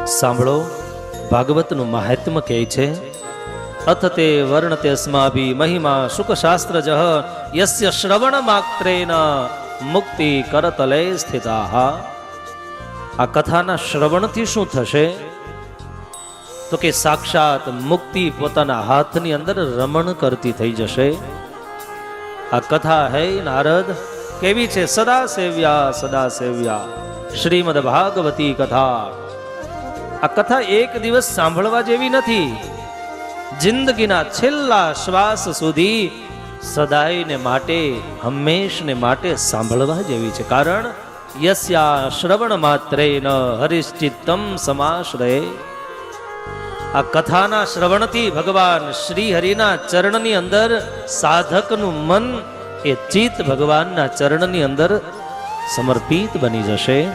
સાંભળો, ભાગવતનું મહાત્મ્ય કહે છે, અથ તે વર્ણતે સ્માભી મહિમા શુકશાસ્ત્રજઃ યસ્ય શ્રવણ માત્રેન મુક્તિ કરતલે સ્થિતાઃ. આ કથાના શ્રવણથી શું થશે? તો કે સાક્ષાત મુક્તિ પોતાના હાથની અંદર રમણ કરતી થઈ જશે. આ કથા હે નારદ કેવી છે? સદા સેવ્યા શ્રીમદ ભાગવતી કથા. આ કથા એક દિવસ સાંભળવા જેવી નથી. જિંદગીના છેલ્લા શ્વાસ સુધી સદાયને માટે, હંમેશને માટે સાંભળવા જેવી છે. કારણ યસ્યા શ્રવણ માત્રેન હરિશ્ચિત્તમ સમાશ્રયે. આ કથાના શ્રવણથી ભગવાન શ્રી હરિના ચરણની અંદર સાધકનું મન એ ચિત્ત ભગવાનના ચરણની અંદર સમર્પિત બની જશે.